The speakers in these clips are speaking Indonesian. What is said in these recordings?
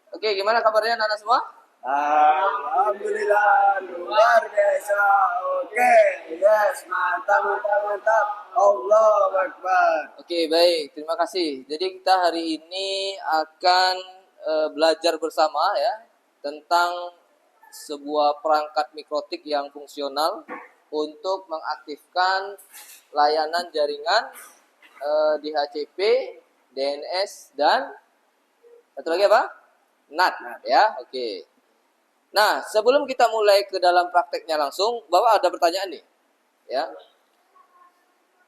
Oke, gimana kabarnya anak-anak semua? Alhamdulillah luar biasa. Oke, yes, mantap, mantap, mantap. Allahu Akbar. Oke, baik. Terima kasih. Jadi kita hari ini akan belajar bersama ya tentang sebuah perangkat mikrotik yang fungsional untuk mengaktifkan layanan jaringan DHCP, DNS dan satu lagi apa? NAT ya. Oke. Nah, sebelum kita mulai ke dalam prakteknya langsung, Bapak ada pertanyaan nih. Ya.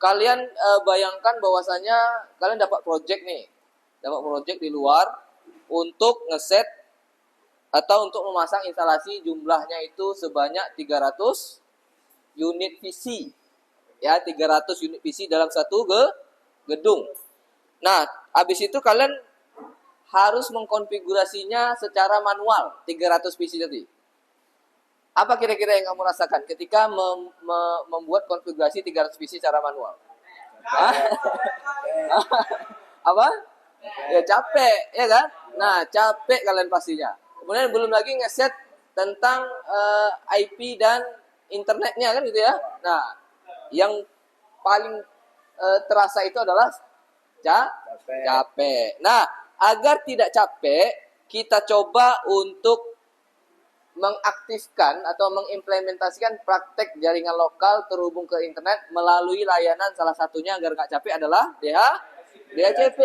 Kalian bayangkan bahwasanya kalian dapat project nih. Dapat project di luar untuk ngeset atau untuk memasang instalasi jumlahnya itu sebanyak 300 unit PC. Ya, 300 unit PC dalam satu gedung. Nah, habis itu kalian harus mengkonfigurasinya secara manual 300 PC tadi. Apa kira-kira yang kamu rasakan ketika membuat konfigurasi 300 PC secara manual? Hah? Apa? Ya capek, ya kan? Nah, capek kalian pastinya. Kemudian belum lagi ngeset tentang IP dan internetnya kan gitu ya. Nah, yang paling terasa itu adalah capek. Nah, agar tidak capek, kita coba untuk mengaktifkan atau mengimplementasikan praktek jaringan lokal terhubung ke internet melalui layanan salah satunya agar nggak capek adalah DHCP.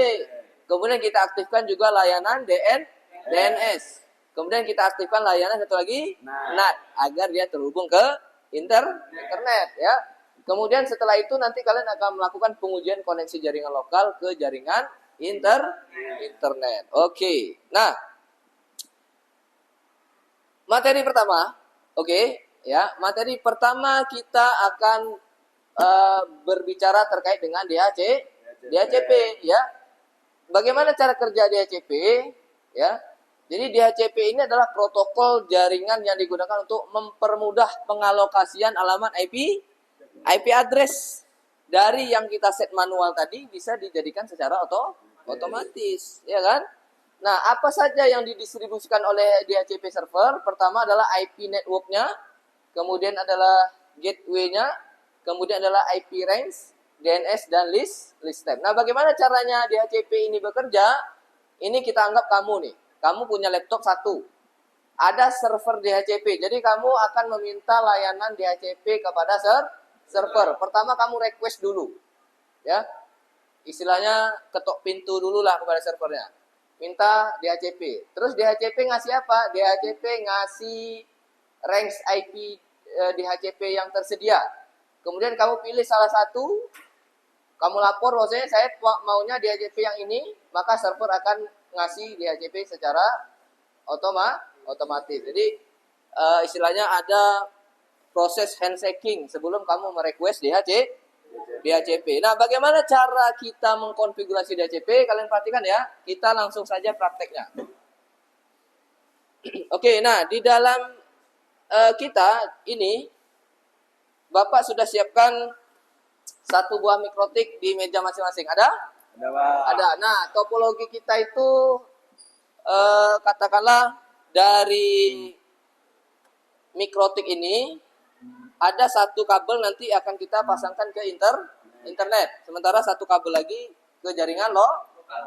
Kemudian kita aktifkan juga layanan DNS. Kemudian kita aktifkan layanan satu lagi NAT agar dia terhubung ke internet ya. Kemudian setelah itu nanti kalian akan melakukan pengujian koneksi jaringan lokal ke jaringan internet. Oke. Nah, materi pertama, ya. Materi pertama kita akan berbicara terkait dengan DHCP, ya. Bagaimana cara kerja DHCP, ya? Jadi DHCP ini adalah protokol jaringan yang digunakan untuk mempermudah pengalokasian alamat IP address dari yang kita set manual tadi bisa dijadikan secara otomatis, ya kan? Nah, apa saja yang didistribusikan oleh DHCP server? Pertama adalah IP network-nya, kemudian adalah gateway-nya, kemudian adalah IP range, DNS dan list type. Nah, bagaimana caranya DHCP ini bekerja? Ini kita anggap kamu nih. Kamu punya laptop satu. Ada server DHCP. Jadi kamu akan meminta layanan DHCP kepada server. Pertama kamu request dulu. Ya. Istilahnya ketok pintu dulu lah kepada servernya. Minta DHCP. Terus DHCP ngasih apa? DHCP ngasih range IP DHCP yang tersedia. Kemudian kamu pilih salah satu, kamu lapor bahwasanya saya maunya DHCP yang ini, maka server akan ngasih DHCP secara otomatis. Jadi istilahnya ada proses handshaking sebelum kamu merequest DHCP. Nah, bagaimana cara kita mengkonfigurasi DHCP? Kalian perhatikan ya. Kita langsung saja prakteknya. Oke, nah di dalam kita ini, Bapak sudah siapkan satu buah mikrotik di meja masing-masing. Ada? Ada. Nah, topologi kita itu katakanlah dari mikrotik ini ada satu kabel nanti akan kita pasangkan ke internet. Sementara satu kabel lagi ke jaringan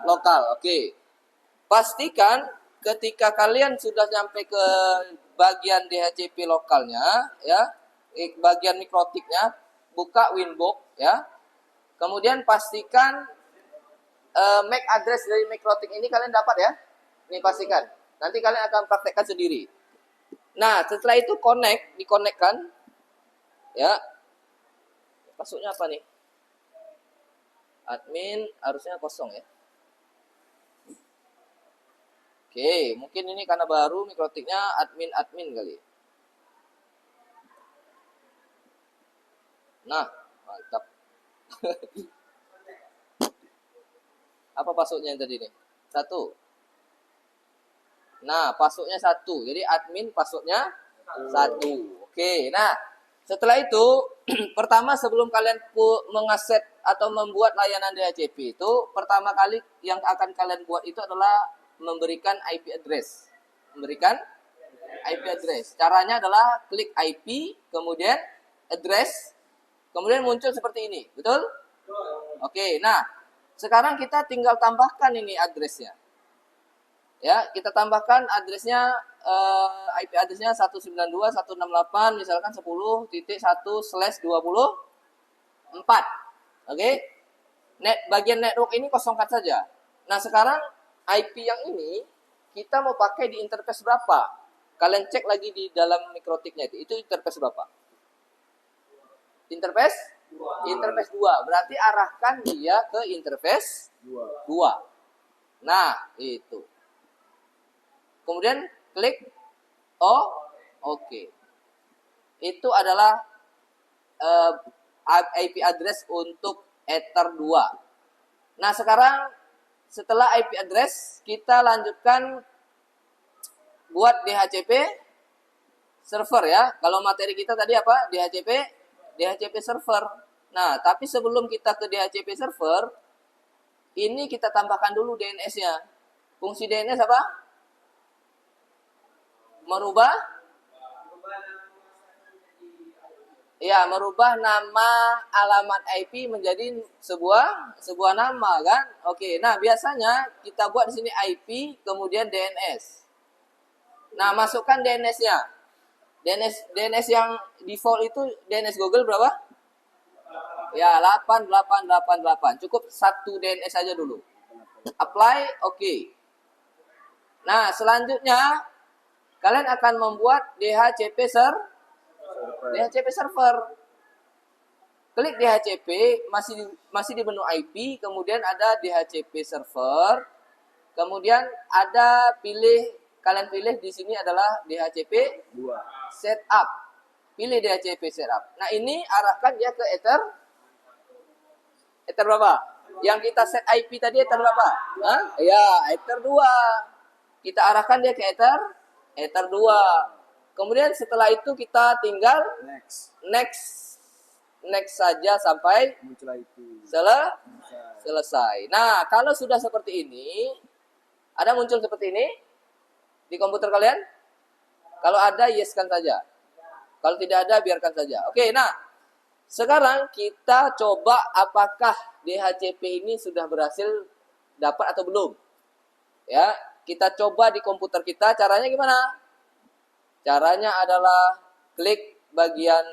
lokal. Oke. Pastikan ketika kalian sudah sampai ke bagian DHCP lokalnya, ya, bagian mikrotiknya, buka Winbox, ya. Kemudian pastikan MAC address dari mikrotik ini kalian dapat ya. Ini pastikan. Nanti kalian akan praktekkan sendiri. Nah, setelah itu dikonekkan. Ya, masuknya apa nih? Admin harusnya kosong ya. Oke, mungkin ini karena baru mikrotiknya admin kali. Nah, mantap. Apa passwordnya yang tadi nih? 1. Nah, passwordnya 1. Jadi admin passwordnya 1. Oke, nah setelah itu, pertama sebelum kalian mengaset atau membuat layanan DHCP itu, pertama kali yang akan kalian buat itu adalah memberikan IP address. Memberikan IP address. Caranya adalah klik IP, kemudian address, kemudian muncul seperti ini. Betul? Oke, nah sekarang kita tinggal tambahkan ini addressnya. Ya, kita tambahkan addressnya IP addressnya 192.168 misalkan 10.1/24. Oke. Bagian network ini kosongkan saja. Nah, sekarang IP yang ini kita mau pakai di interface berapa? Kalian cek lagi di dalam mikrotiknya itu interface berapa? Interface 2. Berarti arahkan dia ke interface 2. Nah, itu. Kemudian klik oke. Itu adalah IP address untuk Ether 2. Nah, sekarang setelah IP address, kita lanjutkan buat DHCP server ya. Kalau materi kita tadi apa? DHCP server. Nah, tapi sebelum kita ke DHCP server, ini kita tambahkan dulu DNS-nya. Fungsi DNS apa? Merubah nama alamat IP menjadi sebuah nama kan? Oke. Nah, biasanya kita buat di sini IP kemudian DNS. Nah, masukkan DNS-nya. DNS yang default itu DNS Google berapa? Ya, 8888. Cukup satu DNS saja dulu. Apply, oke. Nah, selanjutnya kalian akan membuat DHCP server. Klik DHCP, masih di menu IP, kemudian ada DHCP server. Kemudian kalian pilih di sini adalah DHCP setup. Pilih DHCP setup. Nah, ini arahkan dia ke Ether berapa? Yang kita set IP tadi Ether berapa? Ya, Ether 2. Kita arahkan dia ke Ether 2. Kemudian setelah itu kita tinggal next saja sampai selesai. Nah, kalau sudah seperti ini, ada muncul seperti ini di komputer kalian? Kalau ada, yes-kan saja. Kalau tidak ada, biarkan saja. Oke, nah, sekarang kita coba apakah DHCP ini sudah berhasil dapat atau belum. Ya, kita coba di komputer kita. Caranya gimana? Caranya adalah klik bagian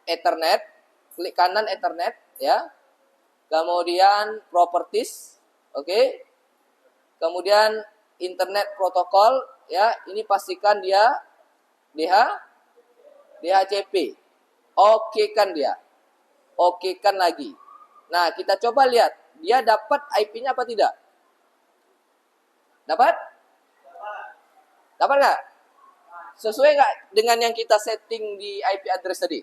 Ethernet, klik kanan Ethernet, ya. Kemudian Properties, oke. Kemudian Internet Protocol, ya. Ini pastikan dia DHCP. Oke-kan dia. Oke-kan lagi. Nah, kita coba lihat, dia dapat IP-nya apa tidak? Dapat? Dapat nggak? Sesuai nggak dengan yang kita setting di IP address tadi?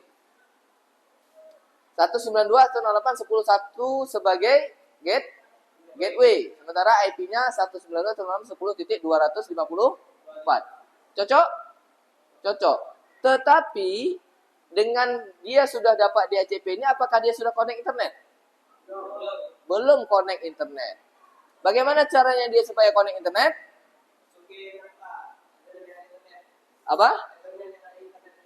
192.168.10.1 sebagai gateway. Sementara IP-nya 192.168.10.254. Cocok? Cocok. Tetapi dengan dia sudah dapat DHCP ini, apakah dia sudah connect internet? Belum connect internet. Bagaimana caranya dia supaya connect internet? Apa?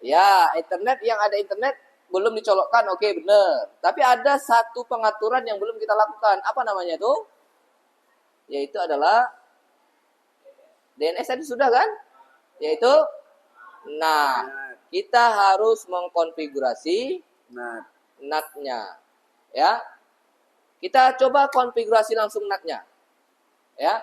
Ya, internet yang ada internet belum dicolokkan, oke, benar. Tapi ada satu pengaturan yang belum kita lakukan. Apa namanya itu? Yaitu adalah DNS tadi sudah kan? Yaitu, nah, kita harus mengkonfigurasi NAT-nya. Ya. Kita coba konfigurasi langsung NAT-nya. Ya.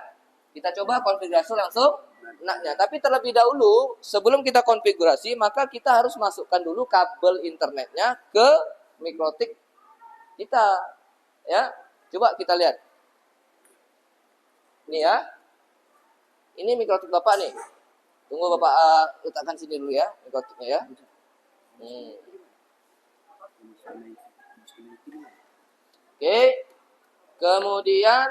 Kita coba konfigurasi langsung NAT-nya. Tapi terlebih dahulu, sebelum kita konfigurasi, maka kita harus masukkan dulu kabel internetnya ke mikrotik kita. Ya. Coba kita lihat. Ini ya. Ini mikrotik Bapak nih. Tunggu Bapak letakkan sini dulu ya, mikrotiknya ya. Oke. Kemudian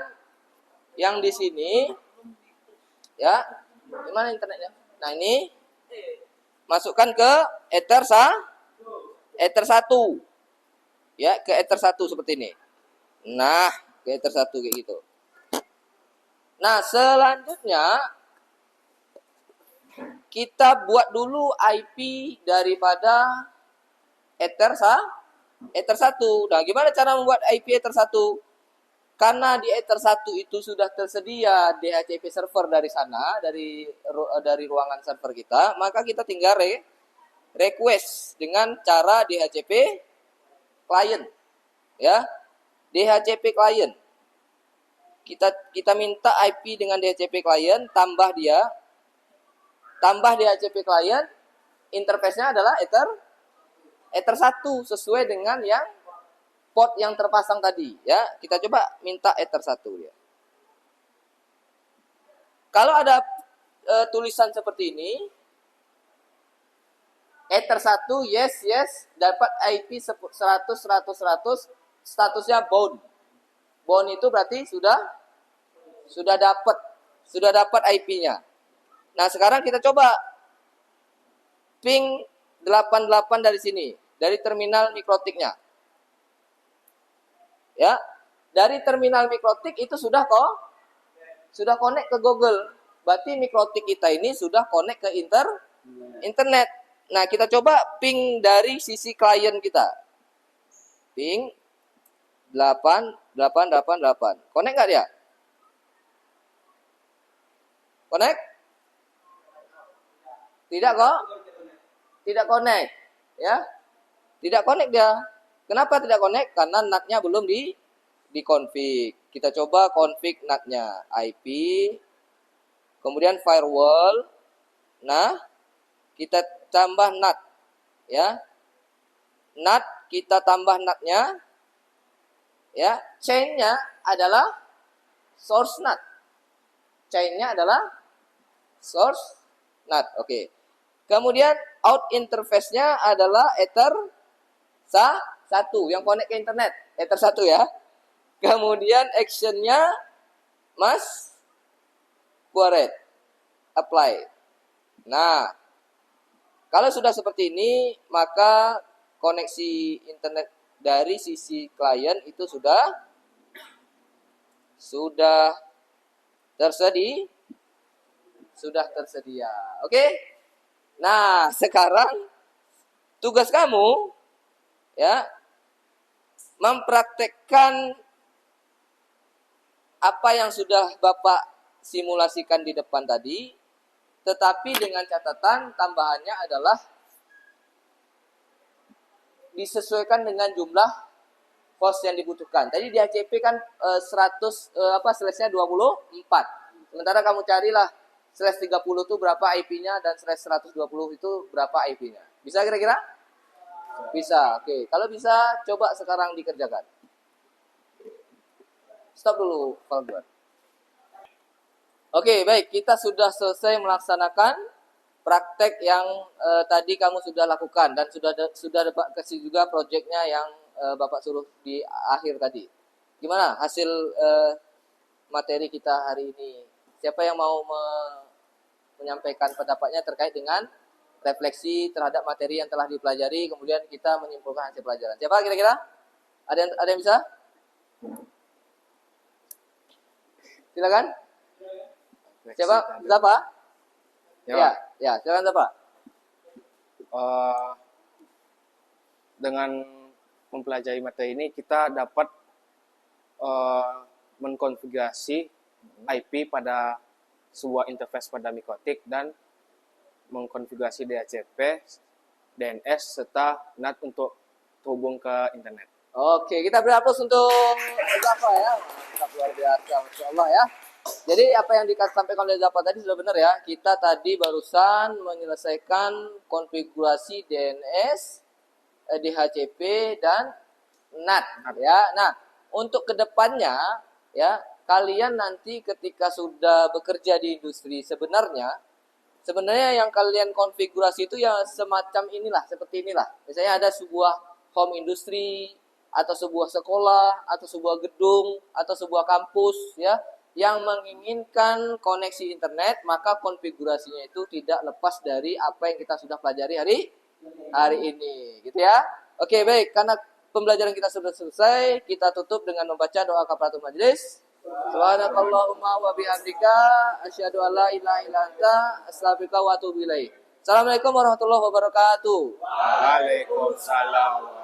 yang di sini ya, gimana internetnya? Nah, ini masukkan ke Ether 1. Ya, ke Ether 1 seperti ini. Nah, ke Ether 1 kayak gitu. Nah, selanjutnya kita buat dulu IP daripada Ether 1. Nah, gimana cara membuat IP Ether 1? Karena di Ether 1 itu sudah tersedia DHCP server dari sana, dari ruangan server kita, maka kita tinggal request dengan cara DHCP client. Ya. DHCP client. Kita minta IP dengan DHCP client, tambah DHCP client, interface-nya adalah Ether 1 sesuai dengan yang port yang terpasang tadi, ya. Kita coba minta Ether 1 ya. Kalau ada tulisan seperti ini, Ether 1 yes dapat IP 100 statusnya bound. Bound itu berarti sudah dapat IP-nya. Nah, sekarang kita coba ping 88 dari sini, dari terminal mikrotiknya. Ya, dari terminal mikrotik itu sudah connect ke Google. Berarti mikrotik kita ini sudah connect ke internet. Nah, kita coba ping dari sisi klien kita. Ping 8888. Connect nggak dia? Connect? Tidak kok? Tidak connect. Ya. Tidak connect dia. Kenapa tidak connect? Karena NAT-nya belum di config. Kita coba config NAT-nya. IP, kemudian firewall. Nah, kita tambah NAT. Ya. NAT, kita tambah NAT-nya. Ya, chain-nya adalah source NAT. Chain-nya adalah source NAT. Oke. Kemudian out interface-nya adalah Ether 1 yang connect ke internet. Ether 1 ya. Kemudian action-nya mas query apply. Nah, kalau sudah seperti ini, maka koneksi internet dari sisi klien itu sudah tersedia. Oke? Nah, sekarang tugas kamu ya mempraktekkan apa yang sudah Bapak simulasikan di depan tadi, tetapi dengan catatan tambahannya adalah disesuaikan dengan jumlah host yang dibutuhkan. Tadi di HCP kan 100 slash-nya 24. Sementara kamu carilah slash 30 itu berapa IP-nya dan slash 120 itu berapa IP-nya. Bisa kira-kira? Bisa. Oke. Kalau bisa coba sekarang dikerjakan. Stop dulu, Valbuan. Oke, baik. Kita sudah selesai melaksanakan praktek yang tadi kamu sudah lakukan dan sudah Bapak kasih juga proyeknya yang Bapak suruh di akhir tadi. Gimana hasil materi kita hari ini? Siapa yang mau menyampaikan pendapatnya terkait dengan refleksi terhadap materi yang telah dipelajari, kemudian kita menyimpulkan hasil pelajaran. Siapa kira-kira? Ada yang bisa? Silakan. Siapa? Siapa? Ya, silakan Bapak. Dengan mempelajari materi ini kita dapat mengkonfigurasi IP pada sebuah interface pada mikrotik dan mengkonfigurasi DHCP, DNS serta NAT untuk terhubung ke internet. Oke, kita beri aplaus untuk Zafar ya. Mantap, luar biasa, Masya Allah ya. Jadi apa yang disampaikan oleh Zafar tadi sudah benar ya. Kita tadi barusan menyelesaikan konfigurasi DNS, DHCP dan NAT ya. Nah, untuk kedepannya ya, kalian nanti ketika sudah bekerja di industri sebenarnya yang kalian konfigurasi itu ya semacam inilah, seperti inilah. Misalnya ada sebuah home industry atau sebuah sekolah atau sebuah gedung atau sebuah kampus ya yang menginginkan koneksi internet, maka konfigurasinya itu tidak lepas dari apa yang kita sudah pelajari hari ini, gitu ya. Oke, baik, karena pembelajaran kita sudah selesai, kita tutup dengan membaca doa kafaratul majelis. Subhanakallahumma wa bihamdika asyhadu an la ilaha illa anta astaghfiruka wa atubu ilaik. Assalamualaikum warahmatullahi wabarakatuh. Waalaikumsalam.